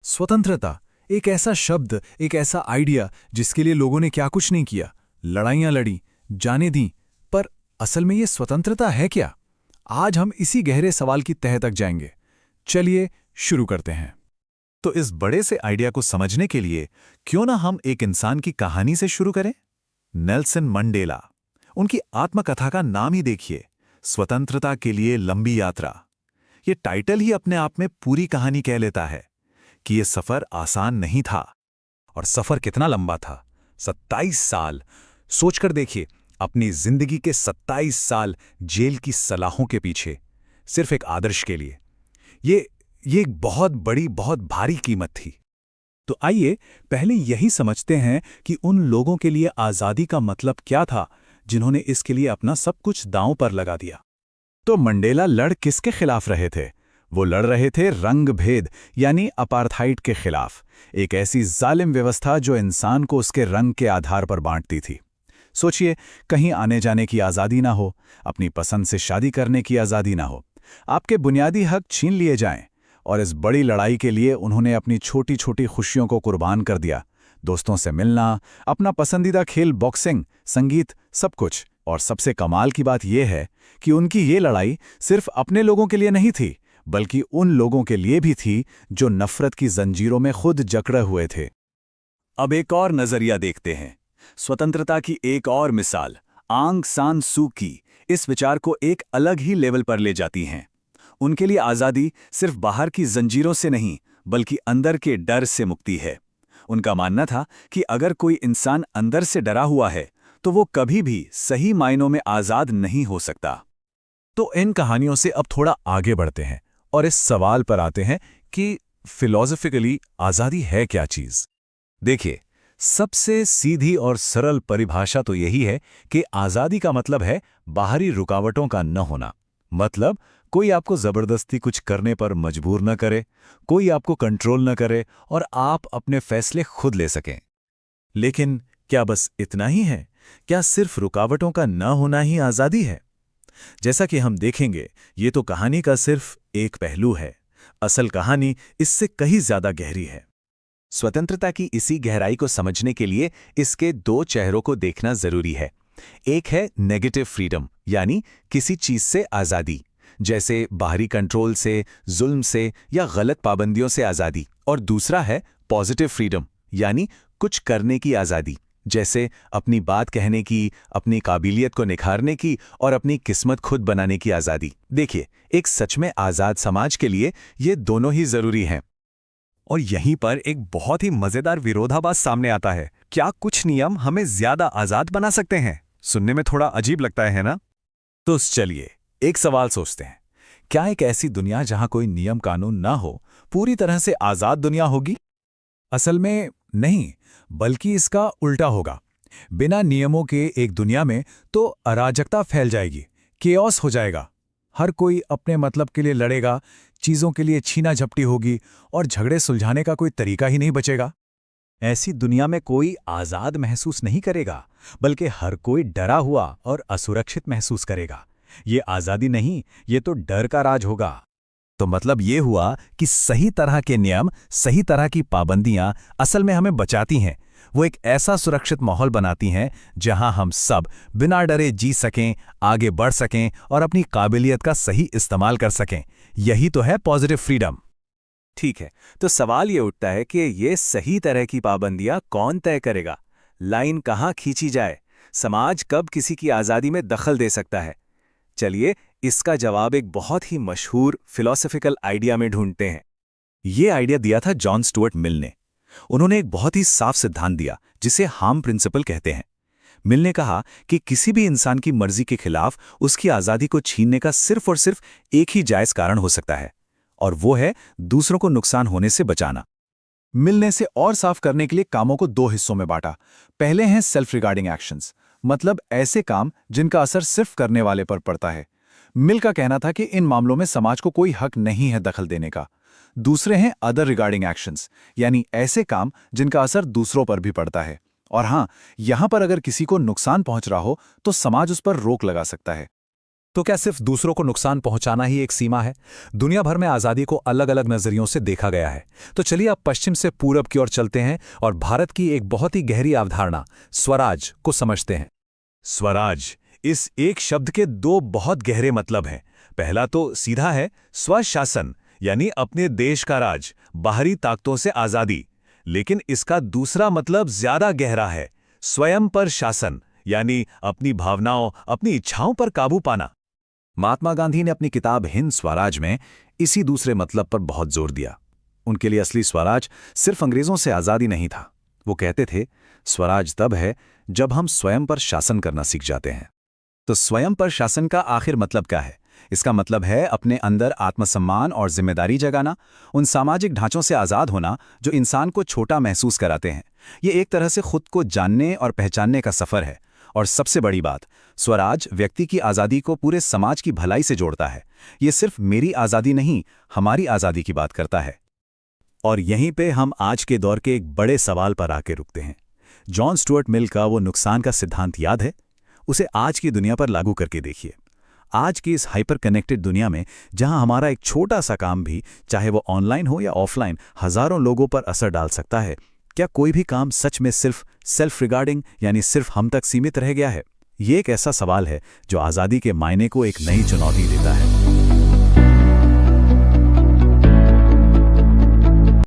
स्वतंत्रता एक ऐसा शब्द, एक ऐसा आइडिया जिसके लिए लोगों ने क्या कुछ नहीं किया, लड़ाइयां लड़ी, जानें दी, पर असल में ये स्वतंत्रता है क्या? आज हम इसी गहरे सवाल की तह तक जाएंगे। चलिए शुरू करते हैं। तो इस बड़े से आइडिया को समझने के लिए क्यों ना हम एक इंसान की कहानी से शुरू करें। Nelson Mandela. उनकी आत्मकथा का नाम ही देखिए, स्वतंत्रता के लिए लंबी यात्रा। ये टाइटल ही अपने आप में पूरी कहानी कह लेता है कि ये सफर आसान नहीं था। और सफर कितना लंबा था? 27 साल। सोचकर देखिए, अपनी जिंदगी के 27 साल जेल की सलाखों के पीछे, सिर्फ एक आदर्श के लिए। ये एक बहुत बड़ी, बहुत भारी कीमत थी। तो आइए पहले यही समझते हैं कि उन लोगों के लिए आज़ादी का मतलब क्या था, जिन्होंने इसके लिए अपना सब कुछ दांव पर लगा दिया। तो मंडेला लड़ किसके खिलाफ रहे थे? वो लड़ रहे थे रंग भेद यानी अपार्थाइड के खिलाफ, एक ऐसी जालिम व्यवस्था जो इंसान को उसके रंग के आधार पर बांटती थी। सोचिए, कहीं आने जाने की आज़ादी ना हो, अपनी पसंद से शादी करने की आज़ादी ना हो, आपके बुनियादी हक छीन लिए जाएं। और इस बड़ी लड़ाई के लिए उन्होंने अपनी छोटी छोटी खुशियों को कुर्बान कर दिया। दोस्तों से मिलना, अपना पसंदीदा खेल बॉक्सिंग, संगीत, सब कुछ। और सबसे कमाल की बात यह है कि उनकी ये लड़ाई सिर्फ अपने लोगों के लिए नहीं थी, बल्कि उन लोगों के लिए भी थी जो नफरत की जंजीरों में खुद जकड़े हुए थे। अब एक और नजरिया देखते हैं, स्वतंत्रता की एक और मिसाल। आंग सान सू की इस विचार को एक अलग ही लेवल पर ले जाती हैं। उनके लिए आज़ादी सिर्फ बाहर की जंजीरों से नहीं, बल्कि अंदर के डर से मुक्ति है। उनका मानना था कि अगर कोई इंसान अंदर से डरा हुआ है, तो वो कभी भी सही मायनों में आज़ाद नहीं हो सकता। तो इन कहानियों से अब थोड़ा आगे बढ़ते हैं और इस सवाल पर आते हैं कि फिलॉसफिकली आज़ादी है क्या चीज़? देखिए, सबसे सीधी और सरल परिभाषा तो यही है कि आज़ादी का मतलब है बाहरी रुकावटों का न होना। मतलब कोई आपको जबरदस्ती कुछ करने पर मजबूर न करे, कोई आपको कंट्रोल न करे और आप अपने फैसले खुद ले सकें। लेकिन क्या बस इतना ही है? क्या सिर्फ रुकावटों का न होना ही आज़ादी है? जैसा कि हम देखेंगे, ये तो कहानी का सिर्फ एक पहलू है। असल कहानी इससे कहीं ज्यादा गहरी है। स्वतंत्रता की इसी गहराई को समझने के लिए इसके दो चेहरों को देखना जरूरी है। एक है नेगेटिव फ्रीडम, यानी किसी चीज से आज़ादी, जैसे बाहरी कंट्रोल से, जुल्म से या गलत पाबंदियों से आज़ादी। और दूसरा है पॉजिटिव फ्रीडम, यानी कुछ करने की आज़ादी, जैसे अपनी बात कहने की, अपनी काबिलियत को निखारने की और अपनी किस्मत खुद बनाने की आज़ादी। देखिए, एक सच में आज़ाद समाज के लिए ये दोनों ही जरूरी हैं। और यहीं पर एक बहुत ही मजेदार विरोधाभास सामने आता है। क्या कुछ नियम हमें ज्यादा आज़ाद बना सकते हैं? सुनने में थोड़ा अजीब लगता है ना? तो चलिए एक सवाल सोचते हैं। क्या एक ऐसी दुनिया जहां कोई नियम कानून ना हो पूरी तरह से आज़ाद दुनिया होगी? असल में नहीं, बल्कि इसका उल्टा होगा। बिना नियमों के एक दुनिया में तो अराजकता फैल जाएगी, केओस हो जाएगा। हर कोई अपने मतलब के लिए लड़ेगा, चीज़ों के लिए छीना झपटी होगी और झगड़े सुलझाने का कोई तरीका ही नहीं बचेगा। ऐसी दुनिया में कोई आज़ाद महसूस नहीं करेगा, बल्कि हर कोई डरा हुआ और असुरक्षित महसूस करेगा। ये आज़ादी नहीं, ये तो डर का राज होगा। तो मतलब ये हुआ कि सही तरह के नियम, सही तरह की पाबंदियां असल में हमें बचाती हैं। वो एक ऐसा सुरक्षित माहौल बनाती हैं जहां हम सब बिना डरे जी सकें, आगे बढ़ सकें और अपनी काबिलियत का सही इस्तेमाल कर सकें। यही तो है पॉजिटिव फ्रीडम। ठीक है, तो सवाल ये उठता है कि ये सही तरह की पाबंदियां कौन तय करेगा? लाइन कहाँ खींची जाए? समाज कब किसी की आज़ादी में दखल दे सकता है? चलिए इसका जवाब एक बहुत ही मशहूर फिलॉसफिकल आइडिया में ढूंढते हैं। ये आइडिया दिया था जॉन स्टुअर्ट मिल ने। उन्होंने एक बहुत ही साफ सिद्धांत दिया जिसे हार्म प्रिंसिपल कहते हैं। मिल ने कहा कि किसी भी इंसान की मर्जी के खिलाफ उसकी आज़ादी को छीनने का सिर्फ और सिर्फ एक ही जायज कारण हो सकता है, और वो है दूसरों को नुकसान होने से बचाना। मिल ने इसे और साफ करने के लिए कामों को दो हिस्सों में बांटा। पहले हैं सेल्फ रिगार्डिंग एक्शंस, मतलब ऐसे काम जिनका असर सिर्फ करने वाले पर पड़ता है। मिल का कहना था कि इन मामलों में समाज को कोई हक नहीं है दखल देने का। दूसरे हैं अदर रिगार्डिंग एक्शंस, यानी ऐसे काम जिनका असर दूसरों पर भी पड़ता है। और हां, यहां पर अगर किसी को नुकसान पहुंच रहा हो तो समाज उस पर रोक लगा सकता है। तो क्या सिर्फ दूसरों को नुकसान पहुंचाना ही एक सीमा है? दुनिया भर में आज़ादी को अलग अलग नज़रियों से देखा गया है। तो चलिए अब पश्चिम से पूरब की ओर चलते हैं और भारत की एक बहुत ही गहरी अवधारणा स्वराज को समझते हैं। स्वराज, इस एक शब्द के दो बहुत गहरे मतलब हैं। पहला तो सीधा है स्वशासन, यानी अपने देश का राज, बाहरी ताकतों से आज़ादी। लेकिन इसका दूसरा मतलब ज्यादा गहरा है, स्वयं पर शासन, यानी अपनी भावनाओं, अपनी इच्छाओं पर काबू पाना। महात्मा गांधी ने अपनी किताब हिंद स्वराज में इसी दूसरे मतलब पर बहुत जोर दिया। उनके लिए असली स्वराज सिर्फ अंग्रेजों से आज़ादी नहीं था। वो कहते थे, स्वराज तब है जब हम स्वयं पर शासन करना सीख जाते हैं। तो स्वयं पर शासन का आखिर मतलब क्या है? इसका मतलब है अपने अंदर आत्मसम्मान और जिम्मेदारी जगाना, उन सामाजिक ढांचों से आज़ाद होना जो इंसान को छोटा महसूस कराते हैं। ये एक तरह से खुद को जानने और पहचानने का सफ़र है। और सबसे बड़ी बात, स्वराज व्यक्ति की आज़ादी को पूरे समाज की भलाई से जोड़ता है। ये सिर्फ मेरी आज़ादी नहीं, हमारी आज़ादी की बात करता है। और यहीं पे हम आज के दौर के एक बड़े सवाल पर आके रुकते हैं। जॉन स्टुअर्ट मिल का वो नुकसान का सिद्धांत याद है? उसे आज की दुनिया पर लागू करके देखिए। आज की इस हाइपर कनेक्टेड दुनिया में, जहां हमारा एक छोटा सा काम भी, चाहे वो ऑनलाइन हो या ऑफलाइन, हजारों लोगों पर असर डाल सकता है, क्या कोई भी काम सच में सिर्फ सेल्फ रिगार्डिंग यानी सिर्फ हम तक सीमित रह गया है? ये एक ऐसा सवाल है जो आज़ादी के मायने को एक नई चुनौती देता है।